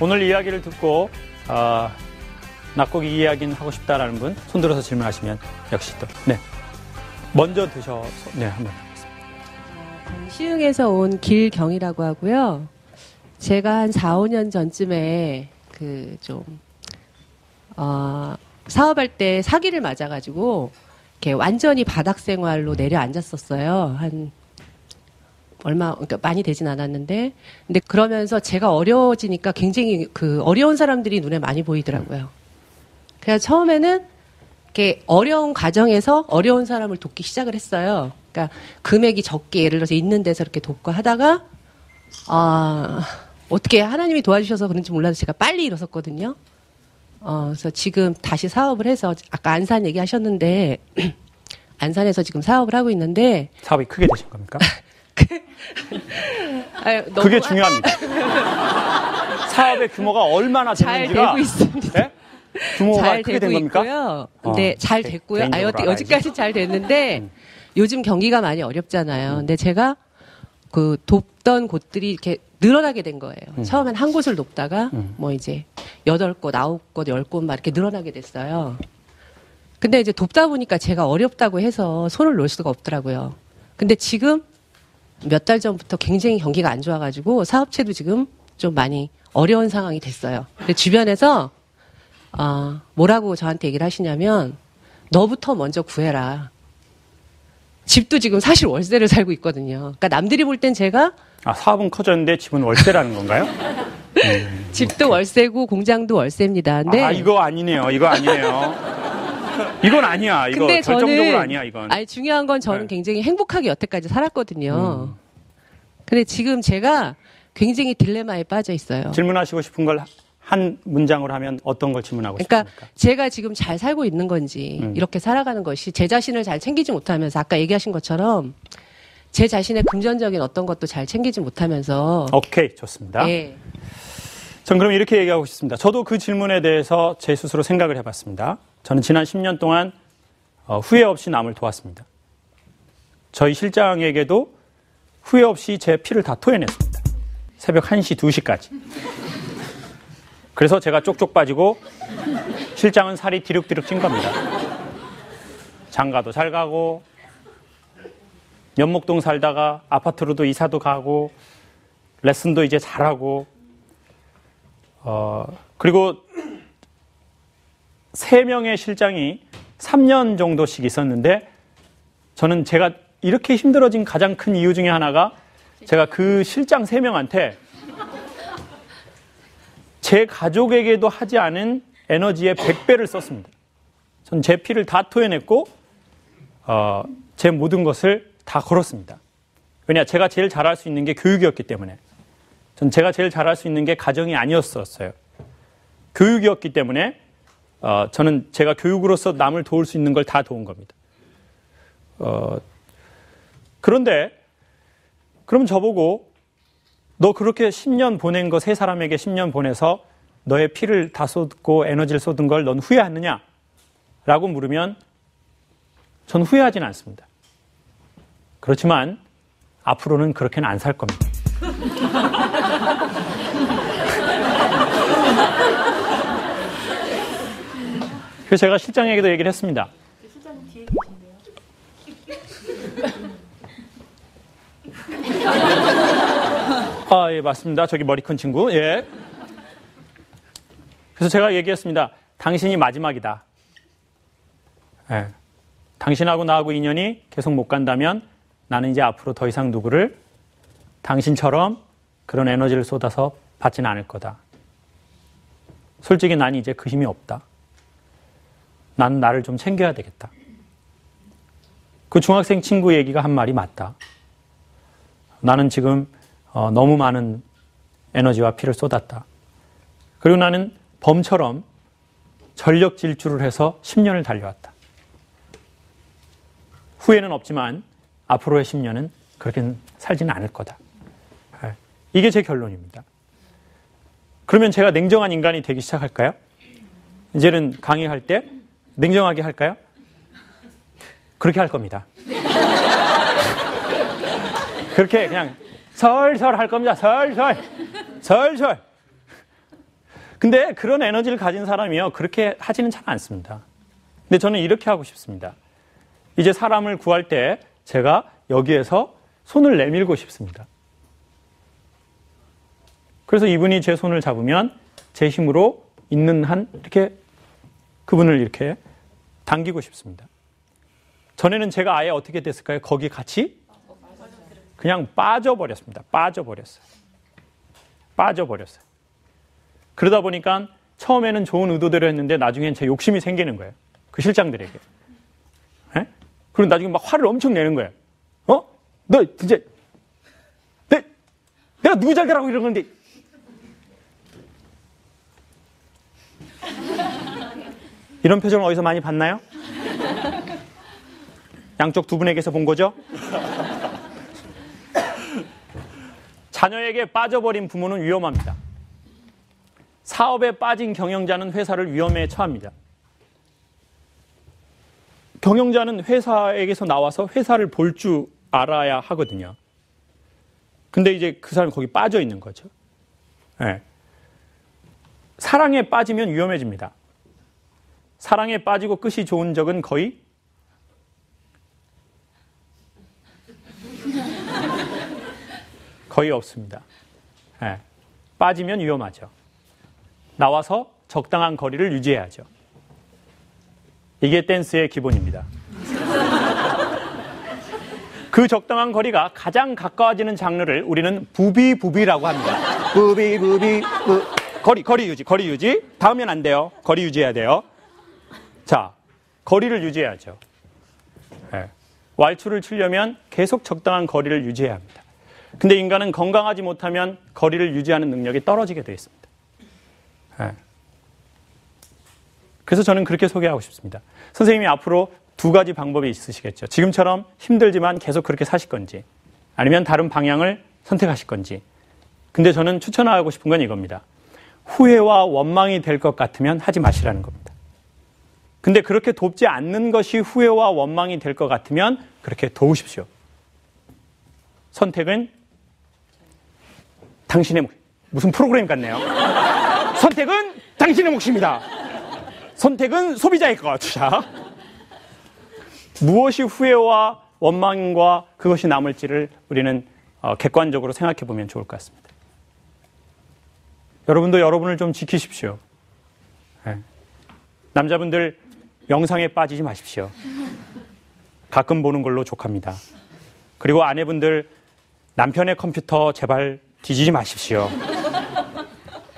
오늘 이야기를 듣고 낙고기 이야기는 하고 싶다라는 분 손들어서 질문하시면 역시 또 먼저 드셔서 한번 하겠습니다. 시흥에서 온 길경이라고 하고요. 제가 한 4, 5년 전쯤에 사업할 때 사기를 맞아가지고 이렇게 완전히 바닥 생활로 내려앉았었어요. 그러니까 많이 되진 않았는데, 근데 그러면서 제가 어려워지니까 굉장히 어려운 사람들이 눈에 많이 보이더라고요. 그래서 처음에는 이렇게 어려운 과정에서 어려운 사람을 돕기 시작을 했어요. 그러니까 금액이 적게 예를 들어서 있는 데서 이렇게 돕고 하다가, 어떻게 하나님이 도와주셔서 그런지 몰라도 제가 빨리 일어섰거든요. 그래서 지금 다시 사업을 해서, 아까 안산 얘기 하셨는데, 안산에서 지금 사업을 하고 있는데. 사업이 크게 되신 겁니까? 그게 중요합니다. 사업의 규모가 얼마나 잘 되는지가. 되고 있습니다. 네? 규모가 잘 크게 되고 된 겁니까? 있고요. 근데 잘 됐고요. 여지까지 잘 됐는데, 요즘 경기가 많이 어렵잖아요. 근데 제가 돕던 곳들이 이렇게 늘어나게 된 거예요. 처음엔 한 곳을 돕다가 이제 8곳, 9곳, 10곳 막 이렇게 늘어나게 됐어요. 근데 이제 돕다 보니까 제가 어렵다고 해서 손을 놓을 수가 없더라고요. 근데 지금 몇 달 전부터 굉장히 경기가 안 좋아가지고 사업체도 지금 좀 많이 어려운 상황이 됐어요. 근데 주변에서 뭐라고 저한테 얘기를 하시냐면 너부터 먼저 구해라. 집도 지금 사실 월세를 살고 있거든요. 그러니까 남들이 볼 땐 제가 사업은 커졌는데 집은 월세라는 건가요? 집도 월세고 공장도 월세입니다. 근데 이거 아니네요. 이건 아니야. 이거 근데 결정적으로 아니야. 이건. 중요한 건 저는 굉장히 행복하게 여태까지 살았거든요. 근데 지금 제가 굉장히 딜레마에 빠져 있어요. 질문하시고 싶은 걸 한 문장으로 하면 어떤 걸 질문하고 그러니까 싶습니까? 제가 지금 잘 살고 있는 건지 이렇게 살아가는 것이 제 자신을 잘 챙기지 못하면서 아까 얘기하신 것처럼 제 자신의 금전적인 어떤 것도 잘 챙기지 못하면서. 오케이, 좋습니다. 네. 전 그럼 이렇게 얘기하고 싶습니다. 저도 그 질문에 대해서 제 스스로 생각을 해봤습니다. 저는 지난 10년 동안 후회 없이 남을 도왔습니다. 저희 실장에게도 후회 없이 제 피를 다 토해냈습니다. 새벽 1시, 2시까지. 그래서 제가 쪽쪽 빠지고 실장은 살이 디룩디룩 찐 겁니다. 장가도 잘 가고 면목동 살다가 아파트로도 이사도 가고 레슨도 이제 잘하고 그리고 3명의 실장이 3년 정도씩 있었는데 저는 제가 이렇게 힘들어진 가장 큰 이유 중에 하나가 제가 그 실장 3명한테 제 가족에게도 하지 않은 에너지의 100배를 썼습니다. 전 제 피를 다 토해냈고 제 모든 것을 다 걸었습니다. 왜냐, 제가 제일 잘할 수 있는 게 교육이었기 때문에. 전 제가 제일 잘할 수 있는 게 가정이 아니었었어요. 교육이었기 때문에 저는 제가 교육으로서 남을 도울 수 있는 걸 다 도운 겁니다. 그런데 그럼 저보고 너 그렇게 10년 보낸 거 세 사람에게 10년 보내서 너의 피를 다 쏟고 에너지를 쏟은 걸 넌 후회하느냐? 라고 물으면 전 후회하진 않습니다. 그렇지만 앞으로는 그렇게는 안 살 겁니다. 그래서 제가 실장에게도 얘기를 했습니다. 실장님 뒤에 계신데요? 예, 맞습니다. 저기 머리 큰 친구. 예. 그래서 제가 얘기했습니다. 당신이 마지막이다. 예. 당신하고 나하고 인연이 계속 못 간다면 나는 이제 앞으로 더 이상 누구를 당신처럼 그런 에너지를 쏟아서 받지는 않을 거다. 솔직히 난 이제 그 힘이 없다. 나는 나를 좀 챙겨야 되겠다. 그 중학생 친구 얘기가 한 말이 맞다. 나는 지금 너무 많은 에너지와 피를 쏟았다. 그리고 나는 범처럼 전력 질주를 해서 10년을 달려왔다. 후회는 없지만 앞으로의 10년은 그렇게 살지는 않을 거다. 이게 제 결론입니다. 그러면 제가 냉정한 인간이 되기 시작할까요? 이제는 강의할 때 냉정하게 할까요? 그렇게 할 겁니다. 그렇게 그냥 설설 할 겁니다. 설설. 근데 그런 에너지를 가진 사람이요, 그렇게 하지는 잘 않습니다. 근데 저는 이렇게 하고 싶습니다. 이제 사람을 구할 때 제가 여기에서 손을 내밀고 싶습니다. 그래서 이분이 제 손을 잡으면 제 힘으로 있는 한 이렇게 그분을 이렇게 당기고 싶습니다. 전에는 제가 아예 어떻게 됐을까요? 거기 같이 그냥 빠져버렸습니다. 빠져버렸어요. 그러다 보니까 처음에는 좋은 의도대로 했는데 나중엔 제 욕심이 생기는 거예요. 그 실장들에게. 에? 그리고 나중에 막 화를 엄청 내는 거예요. 너 진짜 내가 누구 잘 되라고 이런 건데. 이런 표정을 어디서 많이 봤나요? 양쪽 두 분에게서 본 거죠? 자녀에게 빠져버린 부모는 위험합니다. 사업에 빠진 경영자는 회사를 위험에 처합니다. 경영자는 회사에게서 나와서 회사를 볼 줄 알아야 하거든요. 근데 이제 그 사람이 거기 빠져 있는 거죠. 네. 사랑에 빠지면 위험해집니다. 사랑에 빠지고 끝이 좋은 적은 거의 없습니다. 네. 빠지면 위험하죠. 나와서 적당한 거리를 유지해야죠. 이게 댄스의 기본입니다. 그 적당한 거리가 가장 가까워지는 장르를 우리는 부비부비라고 합니다. 부비부비 거리 유지. 닿으면 안 돼요. 거리 유지해야 돼요. 자, 거리를 유지해야죠. 네. 왈츠를 추려면 계속 적당한 거리를 유지해야 합니다. 근데 인간은 건강하지 못하면 거리를 유지하는 능력이 떨어지게 되어 있습니다. 네. 그래서 저는 그렇게 소개하고 싶습니다. 선생님이 앞으로 두 가지 방법이 있으시겠죠. 지금처럼 힘들지만 계속 그렇게 사실 건지, 아니면 다른 방향을 선택하실 건지. 근데 저는 추천하고 싶은 건 이겁니다. 후회와 원망이 될 것 같으면 하지 마시라는 겁니다. 근데 그렇게 돕지 않는 것이 후회와 원망이 될 것 같으면 그렇게 도우십시오. 선택은 당신의 무슨 프로그램 같네요. 선택은 당신의 몫입니다. 선택은 소비자의 것. 자, 무엇이 후회와 원망과 그것이 남을지를 우리는 객관적으로 생각해 보면 좋을 것 같습니다. 여러분도 여러분을 좀 지키십시오. 네. 남자분들 영상에 빠지지 마십시오. 가끔 보는 걸로 족합니다. 그리고 아내분들 남편의 컴퓨터 제발 뒤지지 마십시오.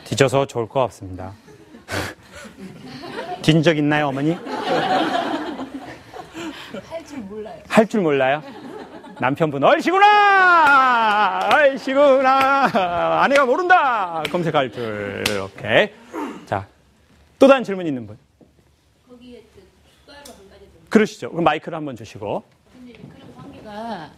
뒤져서 좋을 거 없습니다. 뒤진 적 있나요, 어머니? 할 줄 몰라요. 할 줄 몰라요? 남편분, 얼씨구나! 얼씨구나! 아내가 모른다! 검색할 줄. 이렇게. 자, 또 다른 질문 있는 분? 거기에 추가로 한 가지 더. 그러시죠. 그럼 마이크를 한번 주시고. 근데 그런 관계가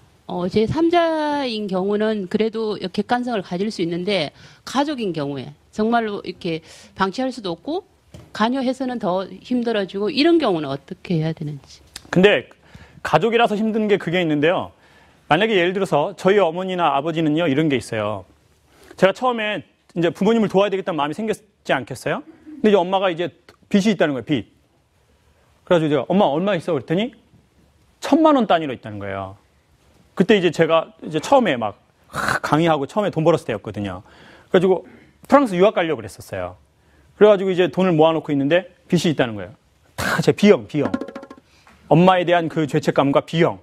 제 3자인 경우는 그래도 객관성을 가질 수 있는데 가족인 경우에 정말로 이렇게 방치할 수도 없고 관여해서는 더 힘들어지고 이런 경우는 어떻게 해야 되는지. 근데 가족이라서 힘든 게 그게 있는데요. 만약에 예를 들어서 저희 어머니나 아버지는요, 이런 게 있어요. 제가 처음에 이제 부모님을 도와야 되겠다는 마음이 생겼지 않겠어요? 근데 이제 엄마가 이제 빚이 있다는 거예요, 빚. 그래가지고 제가 엄마 얼마 있어? 그랬더니 1,000만 원 단위로 있다는 거예요. 그때 이제 제가 이제 처음에 막 강의하고 처음에 돈 벌었을 때였거든요. 그래가지고 프랑스 유학 가려고 그랬었어요. 그래가지고 이제 돈을 모아놓고 있는데 빚이 있다는 거예요. 다 제 비용. 엄마에 대한 그 죄책감과 비용.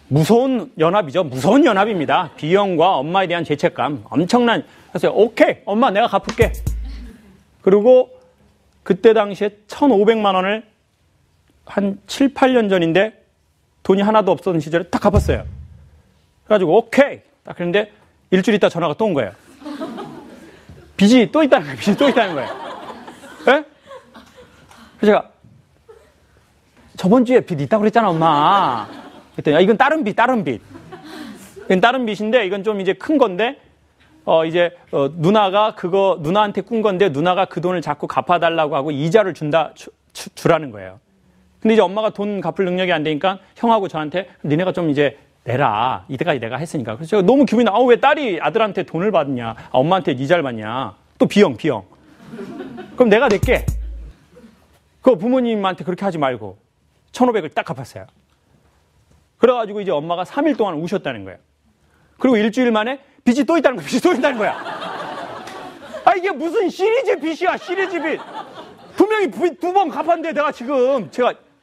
무서운 연합이죠. 무서운 연합입니다. 비용과 엄마에 대한 죄책감. 엄청난. 그래서 오케이, 엄마 내가 갚을게. 그리고 그때 당시에 1,500만 원을 한 7, 8년 전인데 돈이 하나도 없었던 시절에 딱 갚았어요. 그래가지고 오케이. 딱 그랬는데 일주일 있다 전화가 또 온 거예요. 빚이 또 있다는 거예요. 예? 그래서 제가 저번 주에 빚 있다고 그랬잖아, 엄마. 그랬더니 이건 다른 빚. 이건 다른 빚인데 이건 좀 이제 큰 건데 누나가 그거 누나한테 꾼 건데 누나가 그 돈을 자꾸 갚아달라고 하고 이자를 주라는 거예요. 근데 이제 엄마가 돈 갚을 능력이 안 되니까 형하고 저한테 니네가 좀 이제 내라. 이때까지 내가 했으니까. 그래서 제가 너무 기분이 왜 딸이 아들한테 돈을 받냐. 엄마한테 이자를 받냐. 또 비용. 그럼 내가 낼게. 그 부모님한테 그렇게 하지 말고 1,500을 딱 갚았어요. 그래가지고 이제 엄마가 3일 동안 우셨다는 거예요. 그리고 일주일 만에 빚이 또 있다는 거야. 빚이 또 있다는 거야. 아, 이게 무슨 시리즈 빚이야, 시리즈 빚. 분명히 2번 갚았는데 내가 지금,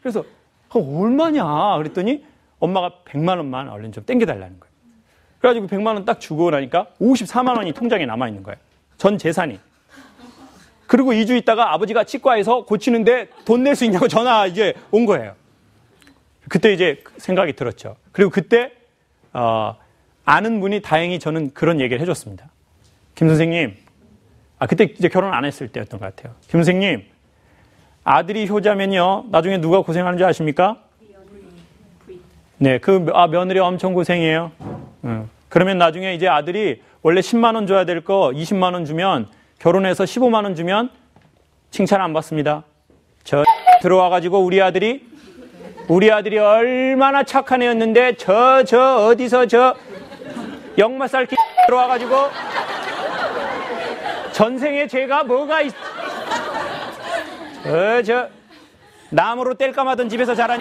그래서, 얼마냐? 그랬더니 엄마가 100만 원만 얼른 좀 땡겨달라는 거예요. 그래가지고 100만 원 딱 주고 나니까 54만 원이 통장에 남아있는 거예요. 전 재산이. 그리고 2주 있다가 아버지가 치과에서 고치는데 돈 낼 수 있냐고 전화 이제 온 거예요. 그때 이제 생각이 들었죠. 그리고 그때, 아는 분이 다행히 저는 그런 얘기를 해줬습니다. 김 선생님, 그때 이제 결혼 안 했을 때였던 것 같아요. 김 선생님, 아들이 효자면요, 나중에 누가 고생하는지 아십니까? 네, 며느리 엄청 고생해요. 그러면 나중에 이제 아들이 원래 10만 원 줘야 될 거 20만 원 주면 결혼해서 15만 원 주면 칭찬 안 받습니다. 들어와가지고 우리 아들이 얼마나 착한 애였는데 어디서 역마살기 들어와가지고 전생에 죄가 뭐가 나무로 뗄까 마던 집에서 자란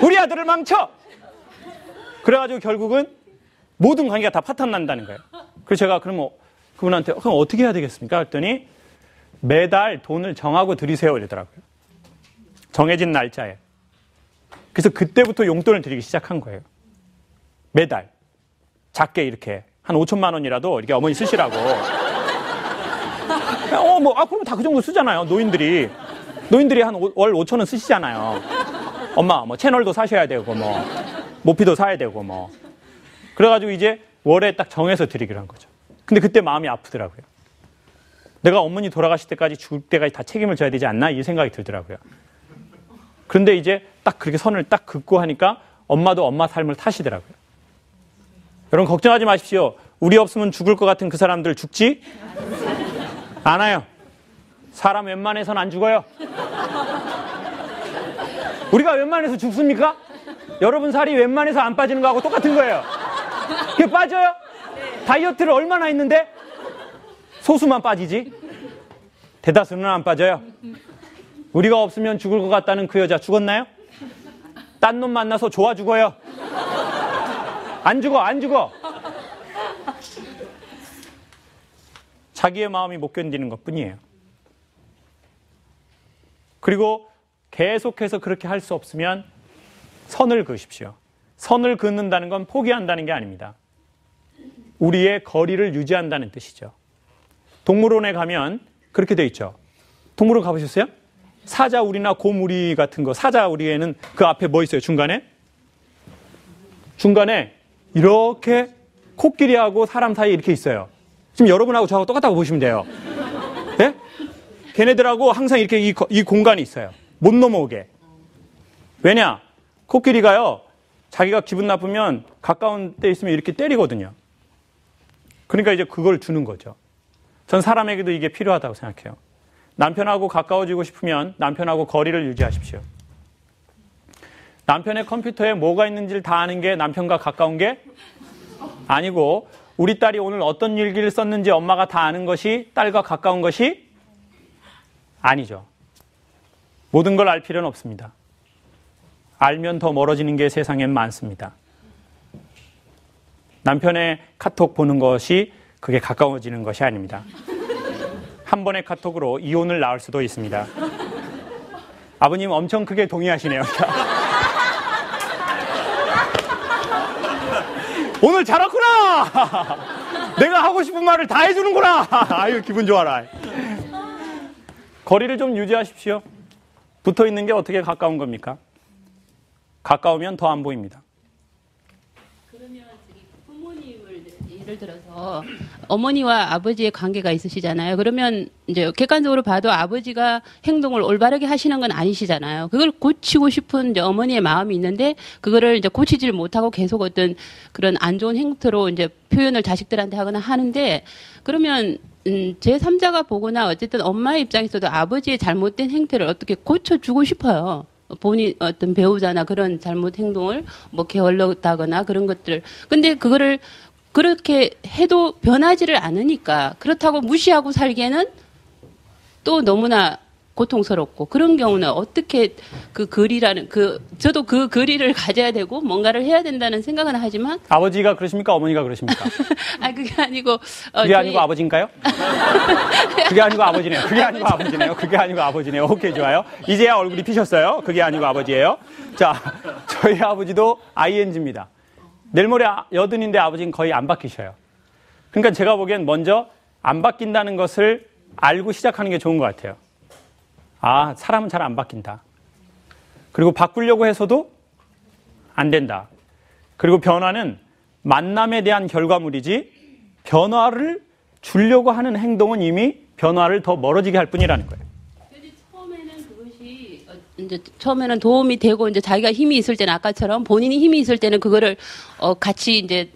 우리 아들을 망쳐. 그래가지고 결국은 모든 관계가 다 파탄난다는 거예요. 그래서 제가 그러면 그분한테 그럼 어떻게 해야 되겠습니까? 했더니 매달 돈을 정하고 드리세요 이러더라고요. 정해진 날짜에. 그래서 그때부터 용돈을 드리기 시작한 거예요. 매달. 작게 이렇게. 한 5천만 원이라도 이렇게 어머니 쓰시라고. 그럼 다 그 정도 쓰잖아요. 노인들이 한 월 5천 원 쓰시잖아요. 엄마, 채널도 사셔야 되고, 모피도 사야 되고, 그래가지고 이제 월에 딱 정해서 드리기로 한 거죠. 근데 그때 마음이 아프더라고요. 내가 어머니 돌아가실 때까지 죽을 때까지 다 책임을 져야 되지 않나? 이 생각이 들더라고요. 그런데 이제 딱 그렇게 선을 딱 긋고 하니까 엄마도 엄마 삶을 타시더라고요. 여러분 걱정하지 마십시오. 우리 없으면 죽을 것 같은 그 사람들 죽지 않아요. 사람 웬만해서는 안 죽어요. 우리가 웬만해서 죽습니까? 여러분 살이 웬만해서 안 빠지는 거하고 똑같은 거예요. 그게 빠져요? 다이어트를 얼마나 했는데 소수만 빠지지 대다수는 안 빠져요. 우리가 없으면 죽을 것 같다는 그 여자 죽었나요? 딴 놈 만나서 좋아 죽어요. 안 죽어. 자기의 마음이 못 견디는 것뿐이에요. 그리고 계속해서 그렇게 할 수 없으면 선을 그으십시오. 선을 긋는다는 건 포기한다는 게 아닙니다. 우리의 거리를 유지한다는 뜻이죠. 동물원에 가면 그렇게 돼 있죠. 동물원 가보셨어요? 사자우리나 곰우리 같은 거, 사자우리에는 그 앞에 뭐 있어요? 중간에 이렇게 코끼리하고 사람 사이에 이렇게 있어요. 지금 여러분하고 저하고 똑같다고 보시면 돼요. 네? 걔네들하고 항상 이렇게 이 공간이 있어요. 못 넘어오게. 왜냐? 코끼리가요, 자기가 기분 나쁘면 가까운 데 있으면 이렇게 때리거든요. 그러니까 이제 그걸 주는 거죠. 전 사람에게도 이게 필요하다고 생각해요. 남편하고 가까워지고 싶으면 남편하고 거리를 유지하십시오. 남편의 컴퓨터에 뭐가 있는지를 다 아는 게 남편과 가까운 게 아니고, 우리 딸이 오늘 어떤 일기를 썼는지 엄마가 다 아는 것이 딸과 가까운 것이 아니죠. 모든 걸 알 필요는 없습니다. 알면 더 멀어지는 게 세상엔 많습니다. 남편의 카톡 보는 것이 그게 가까워지는 것이 아닙니다. 한 번의 카톡으로 이혼을 낳을 수도 있습니다. 아버님 엄청 크게 동의하시네요. 오늘 잘 왔구나. 내가 하고 싶은 말을 다 해주는구나. 아유, 기분 좋아라. 거리를 좀 유지하십시오. 붙어있는 게 어떻게 가까운 겁니까? 가까우면 더 안 보입니다. 그러면 부모님을 예를 들어서 어머니와 아버지의 관계가 있으시잖아요. 그러면 이제 객관적으로 봐도 아버지가 행동을 올바르게 하시는 건 아니시잖아요. 그걸 고치고 싶은 이제 어머니의 마음이 있는데 그거를 이제 고치질 못하고 계속 어떤 그런 안 좋은 행태로 이제 표현을 자식들한테 하거나 하는데, 그러면 제3자가 보거나 어쨌든 엄마의 입장에서도 아버지의 잘못된 행태를 어떻게 고쳐주고 싶어요. 본인 어떤 배우자나 그런 잘못 행동을 뭐 게을렀다거나 그런 것들. 근데 그거를 그렇게 해도 변하지를 않으니까 그렇다고 무시하고 살기에는 또 너무나 고통스럽고 그런 경우는 어떻게 그 글이라는 저도 그 글이를 가져야 되고 뭔가를 해야 된다는 생각은 하지만 아버지가 그러십니까? 어머니가 그러십니까? 그게 아니고 그게 아니고 아버지인가요? 그게 아니고 아버지네요. 그게 아니고 아버지네요. 그게 아니고 아버지네요. 오케이, 좋아요. 이제야 얼굴이 피셨어요. 그게 아니고 아버지예요. 자, 저희 아버지도 ING입니다. 내일 모레 80인데 아버지는 거의 안 바뀌셔요. 그러니까 제가 보기엔 먼저 안 바뀐다는 것을 알고 시작하는 게 좋은 것 같아요. 아, 사람은 잘 안 바뀐다. 그리고 바꾸려고 해서도 안 된다. 그리고 변화는 만남에 대한 결과물이지 변화를 주려고 하는 행동은 이미 변화를 더 멀어지게 할 뿐이라는 거예요. 처음에는 그것이 이제 처음에는 도움이 되고 이제 자기가 힘이 있을 때는 아까처럼 본인이 힘이 있을 때는 그거를 같이 이제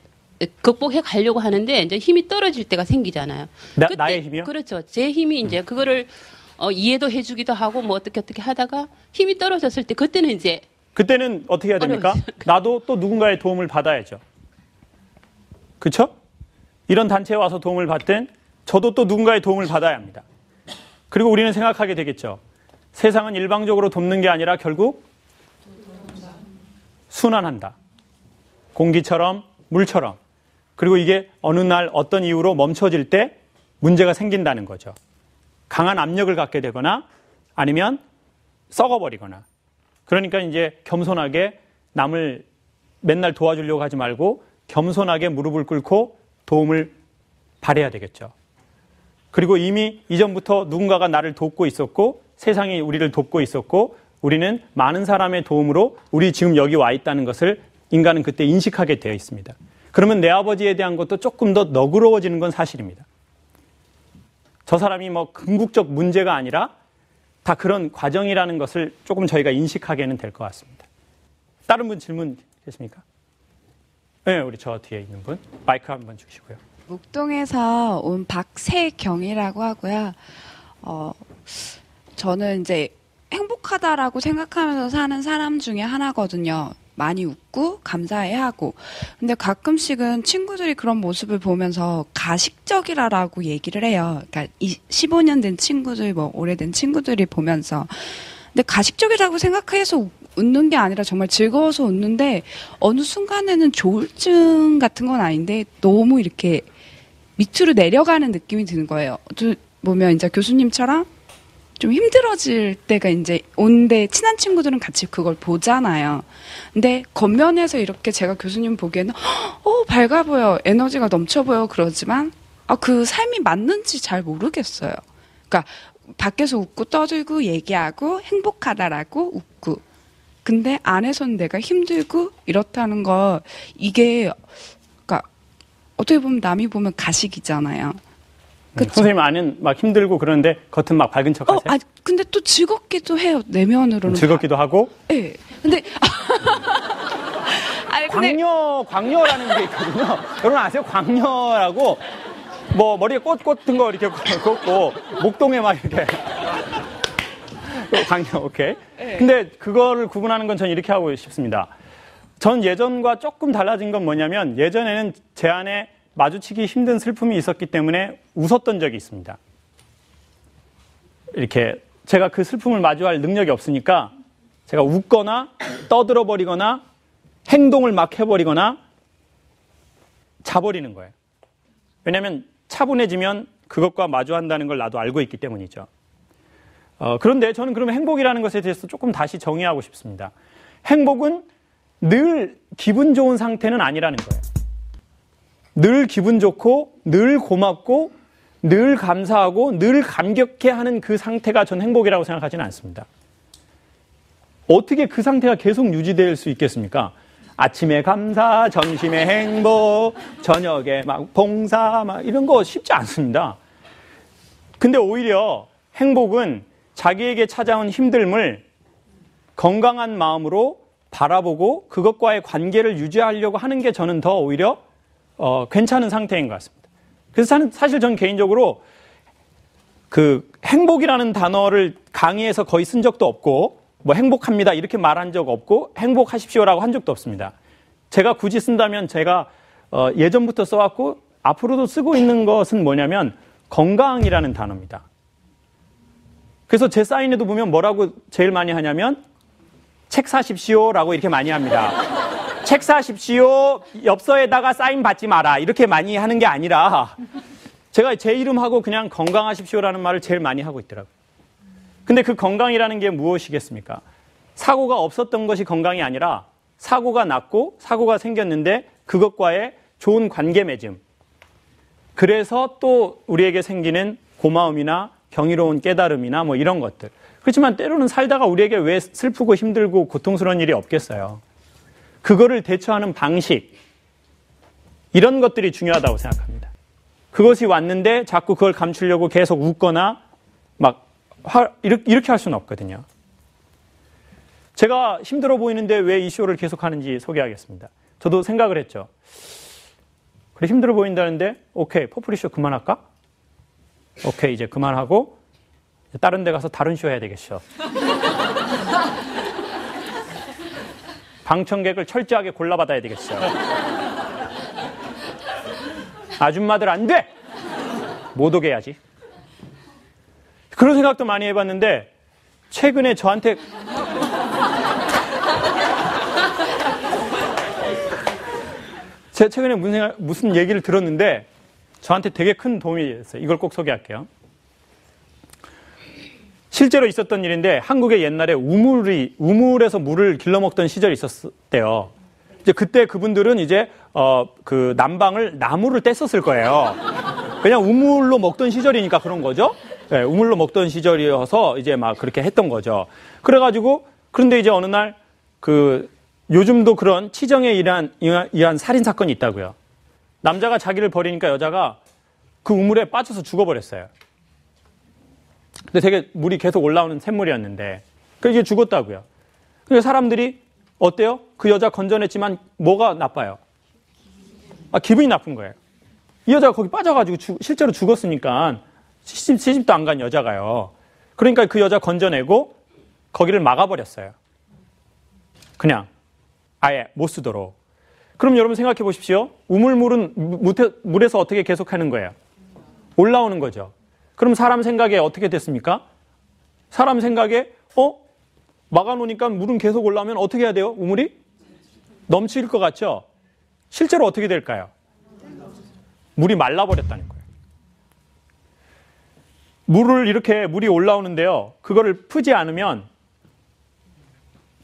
극복해 가려고 하는데 이제 힘이 떨어질 때가 생기잖아요. 나의 힘이요? 그렇죠. 제 힘이 이제 그거를 이해도 해주기도 하고 뭐 어떻게 하다가 힘이 떨어졌을 때 그때는 어떻게 해야 됩니까? 나도 또 누군가의 도움을 받아야죠. 그렇죠? 이런 단체에 와서 도움을 받든 저도 또 누군가의 도움을 받아야 합니다. 그리고 우리는 생각하게 되겠죠. 세상은 일방적으로 돕는 게 아니라 결국 순환한다. 공기처럼 물처럼. 그리고 이게 어느 날 어떤 이유로 멈춰질 때 문제가 생긴다는 거죠. 강한 압력을 갖게 되거나 아니면 썩어버리거나. 그러니까 이제 겸손하게 남을 맨날 도와주려고 하지 말고 겸손하게 무릎을 꿇고 도움을 바라야 되겠죠. 그리고 이미 이전부터 누군가가 나를 돕고 있었고 세상이 우리를 돕고 있었고 우리는 많은 사람의 도움으로 우리 지금 여기 와 있다는 것을 인간은 그때 인식하게 되어 있습니다. 그러면 내 아버지에 대한 것도 조금 더 너그러워지는 건 사실입니다. 저 사람이 뭐 궁극적 문제가 아니라 다 그런 과정이라는 것을 조금 저희가 인식하게는 될 것 같습니다. 다른 분 질문 계십니까? 네, 우리 저 뒤에 있는 분 마이크 한번 주시고요. 목동에서 온 박세경이라고 하고요. 저는 이제 행복하다라고 생각하면서 사는 사람 중에 하나거든요. 많이 웃고 감사해하고. 근데 가끔씩은 친구들이 그런 모습을 보면서 가식적이라고 얘기를 해요. 그러니까 15년 된 친구들, 뭐 오래된 친구들이 보면서. 근데 가식적이라고 생각해서 웃는 게 아니라 정말 즐거워서 웃는데 어느 순간에는 조울증 같은 건 아닌데 너무 이렇게 밑으로 내려가는 느낌이 드는 거예요. 보면 이제 교수님처럼 좀 힘들어질 때가 이제 온데 친한 친구들은 같이 그걸 보잖아요. 근데 겉면에서 이렇게 제가 교수님 보기에는 밝아 보여, 에너지가 넘쳐 보여 그러지만 그 삶이 맞는지 잘 모르겠어요. 그러니까 밖에서 웃고 떠들고 얘기하고 행복하다라고 웃고 근데 안에서는 내가 힘들고 이렇다는 거 이게 그러니까 어떻게 보면 남이 보면 가식이잖아요. 그쵸? 선생님 안은 막 힘들고 그러는데 겉은 막 밝은 척 하세요? 근데 또 즐겁기도 해요. 내면으로는. 즐겁기도 하고? 네. 근데 광녀라는 게 있거든요. 여러분 아세요? 광녀라고 뭐 머리에 꽃 같은 거 이렇게 꽂고 목동에 막 이렇게 광녀 오케이. 네. 근데 그거를 구분하는 건 전 이렇게 하고 싶습니다. 전 예전과 조금 달라진 건 뭐냐면 예전에는 제 안에 마주치기 힘든 슬픔이 있었기 때문에 웃었던 적이 있습니다. 이렇게 제가 그 슬픔을 마주할 능력이 없으니까 제가 웃거나 떠들어버리거나 행동을 막 해버리거나 자버리는 거예요. 왜냐하면 차분해지면 그것과 마주한다는 걸 나도 알고 있기 때문이죠. 그런데 저는 그러면 행복이라는 것에 대해서 조금 다시 정의하고 싶습니다. 행복은 늘 기분 좋은 상태는 아니라는 거예요. 늘 기분 좋고 늘 고맙고 늘 감사하고 늘 감격해하는 그 상태가 전 행복이라고 생각하지는 않습니다. 어떻게 그 상태가 계속 유지될 수 있겠습니까? 아침에 감사, 점심에 행복, 저녁에 막 봉사 막 이런 거 쉽지 않습니다. 근데 오히려 행복은 자기에게 찾아온 힘듦을 건강한 마음으로 바라보고 그것과의 관계를 유지하려고 하는 게 저는 더 오히려 괜찮은 상태인 것 같습니다. 그래서 사실 전 개인적으로 그 행복이라는 단어를 강의에서 거의 쓴 적도 없고 뭐 행복합니다 이렇게 말한 적 없고 행복하십시오라고 한 적도 없습니다. 제가 굳이 쓴다면 제가 예전부터 써왔고 앞으로도 쓰고 있는 것은 뭐냐면 건강이라는 단어입니다. 그래서 제 사인에도 보면 뭐라고 제일 많이 하냐면 책 사십시오라고 이렇게 많이 합니다. 책 사십시오, 엽서에다가 사인 받지 마라 이렇게 많이 하는 게 아니라 제가 제 이름하고 그냥 건강하십시오라는 말을 제일 많이 하고 있더라고요. 근데 그 건강이라는 게 무엇이겠습니까? 사고가 없었던 것이 건강이 아니라 사고가 났고 사고가 생겼는데 그것과의 좋은 관계 맺음. 그래서 또 우리에게 생기는 고마움이나 경이로운 깨달음이나 뭐 이런 것들. 그렇지만 때로는 살다가 우리에게 왜 슬프고 힘들고 고통스러운 일이 없겠어요. 그거를 대처하는 방식, 이런 것들이 중요하다고 생각합니다. 그것이 왔는데 자꾸 그걸 감추려고 계속 웃거나 막 이렇게 할 수는 없거든요. 제가 힘들어 보이는데 왜 이 쇼를 계속 하는지 소개하겠습니다. 저도 생각을 했죠. 그래, 힘들어 보인다는데 오케이, 퍼플리쇼 그만할까? 오케이, 이제 그만하고 다른 데 가서 다른 쇼 해야 되겠어. 방청객을 철저하게 골라받아야 되겠어. 아줌마들 안 돼! 못 오게 해야지. 그런 생각도 많이 해봤는데 최근에 저한테 제가 최근에 무슨 얘기를 들었는데 저한테 되게 큰 도움이 됐어요. 이걸 꼭 소개할게요. 실제로 있었던 일인데 한국에 옛날에 우물에서 물을 길러 먹던 시절이 있었대요. 이제 그때 그분들은 이제 그 난방을 나무를 뗐었을 거예요. 그냥 우물로 먹던 시절이니까 그런 거죠. 네, 우물로 먹던 시절이어서 이제 막 그렇게 했던 거죠. 그래가지고 그런데 이제 어느 날 요즘도 그런 치정에 의한 살인 사건이 있다고요. 남자가 자기를 버리니까 여자가 그 우물에 빠져서 죽어버렸어요. 근데 되게 물이 계속 올라오는 샘물이었는데 이게 죽었다고요. 그래서 사람들이 어때요? 그 여자 건져냈지만 뭐가 나빠요? 기분이 나쁜 거예요. 이 여자가 거기 빠져가지고 실제로 죽었으니까 시집도 안 간 여자가요. 그러니까 그 여자 건져내고 거기를 막아버렸어요. 그냥 아예 못 쓰도록. 그럼 여러분 생각해 보십시오. 우물물은 물에서 어떻게 계속하는 거예요? 올라오는 거죠. 그럼 사람 생각에 어떻게 됐습니까? 사람 생각에 막아놓으니까 물은 계속 올라오면 어떻게 해야 돼요? 우물이? 넘칠 것 같죠? 실제로 어떻게 될까요? 물이 말라버렸다는 거예요. 물이 올라오는데요. 그거를 푸지 않으면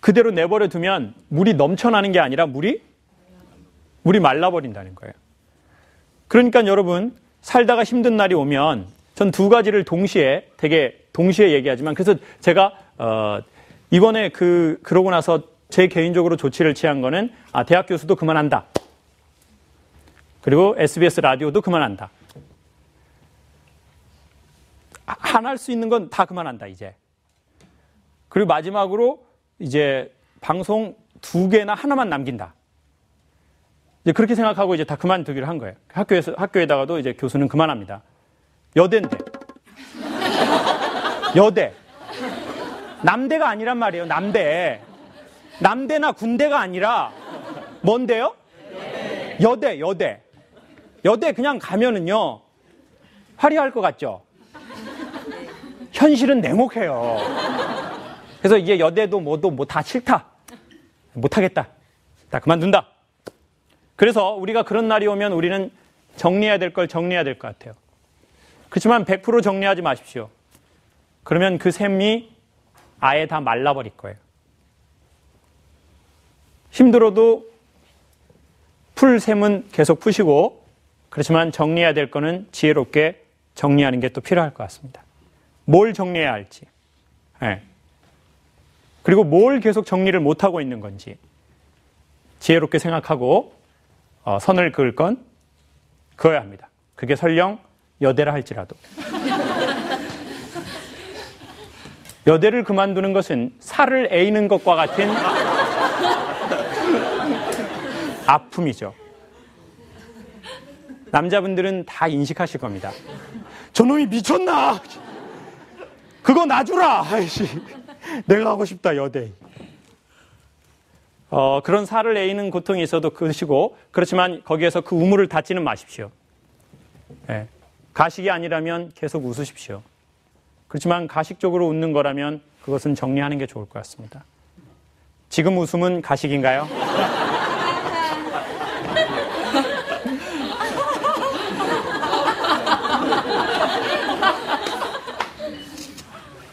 그대로 내버려 두면 물이 넘쳐나는 게 아니라 물이 말라버린다는 거예요. 그러니까 여러분 살다가 힘든 날이 오면 전 두 가지를 되게 동시에 얘기하지만 그래서 제가 이번에 그러고 나서 제 개인적으로 조치를 취한 거는 대학 교수도 그만한다. 그리고 SBS 라디오도 그만한다. 안 할 수 있는 건 다 그만한다 이제. 그리고 마지막으로 이제 방송 2개나 하나만 남긴다. 이제 그렇게 생각하고 이제 다 그만두기로 한 거예요. 학교에다가도 이제 교수는 그만합니다. 여대인데. 여대. 남대가 아니란 말이에요. 남대. 남대나 군대가 아니라 뭔데요? 여대. 여대 그냥 가면은요. 화려할 것 같죠? 현실은 냉혹해요. 그래서 이게 여대도 뭐도 다 싫다. 못하겠다. 다 그만둔다. 그래서 우리가 그런 날이 오면 우리는 정리해야 될 걸 정리해야 될 것 같아요. 그렇지만 100% 정리하지 마십시오. 그러면 그 샘이 아예 다 말라버릴 거예요. 힘들어도 풀 샘은 계속 푸시고 그렇지만 정리해야 될 거는 지혜롭게 정리하는 게 또 필요할 것 같습니다. 뭘 정리해야 할지. 네. 그리고 뭘 계속 정리를 못하고 있는 건지 지혜롭게 생각하고 선을 그을 건 그어야 합니다. 그게 설령 여대라 할지라도. 여대를 그만두는 것은 살을 에이는 것과 같은 아픔이죠. 남자분들은 다 인식하실 겁니다. 저놈이 미쳤나? 그거 놔주라! 아이씨, 내가 하고 싶다, 여대. 그런 살을 내이는 고통이 있어도 그러시고, 그렇지만 거기에서 그 우물을 닫지는 마십시오. 예, 가식이 아니라면 계속 웃으십시오. 그렇지만 가식적으로 웃는 거라면 그것은 정리하는 게 좋을 것 같습니다. 지금 웃음은 가식인가요?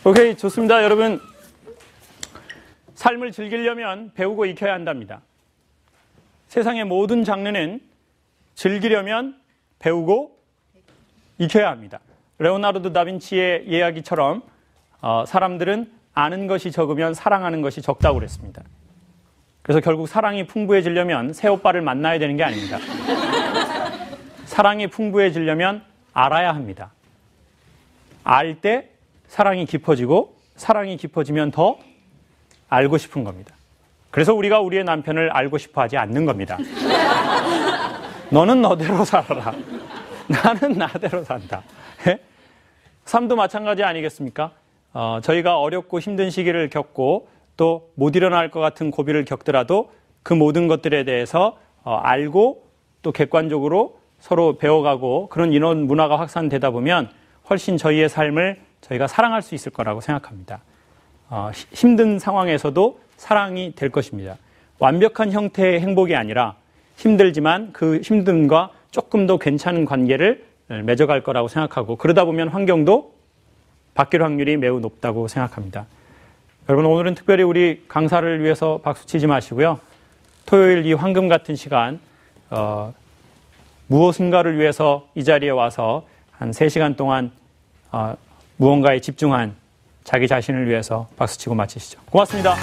오케이, 좋습니다. 여러분, 삶을 즐기려면 배우고 익혀야 한답니다. 세상의 모든 장르는 즐기려면 배우고 익혀야 합니다. 레오나르도 다빈치의 이야기처럼 사람들은 아는 것이 적으면 사랑하는 것이 적다고 그랬습니다. 그래서 결국 사랑이 풍부해지려면 새 오빠를 만나야 되는 게 아닙니다. 사랑이 풍부해지려면 알아야 합니다. 알 때 사랑이 깊어지고, 사랑이 깊어지면 더 알고 싶은 겁니다. 그래서 우리가 우리의 남편을 알고 싶어 하지 않는 겁니다. 너는 너대로 살아라. 나는 나대로 산다. 삶도 마찬가지 아니겠습니까? 저희가 어렵고 힘든 시기를 겪고 또 못 일어날 것 같은 고비를 겪더라도 그 모든 것들에 대해서 알고 또 객관적으로 서로 배워가고 그런 인원 문화가 확산되다 보면 훨씬 저희의 삶을 저희가 사랑할 수 있을 거라고 생각합니다. 힘든 상황에서도 사랑이 될 것입니다. 완벽한 형태의 행복이 아니라 힘들지만 그 힘듦과 조금 더 괜찮은 관계를 맺어갈 거라고 생각하고, 그러다 보면 환경도 바뀔 확률이 매우 높다고 생각합니다. 여러분, 오늘은 특별히 우리 강사를 위해서 박수치지 마시고요. 토요일 이 황금 같은 시간 무엇인가를 위해서 이 자리에 와서 한 3시간 동안 무언가에 집중한 자기 자신을 위해서 박수치고 마치시죠. 고맙습니다.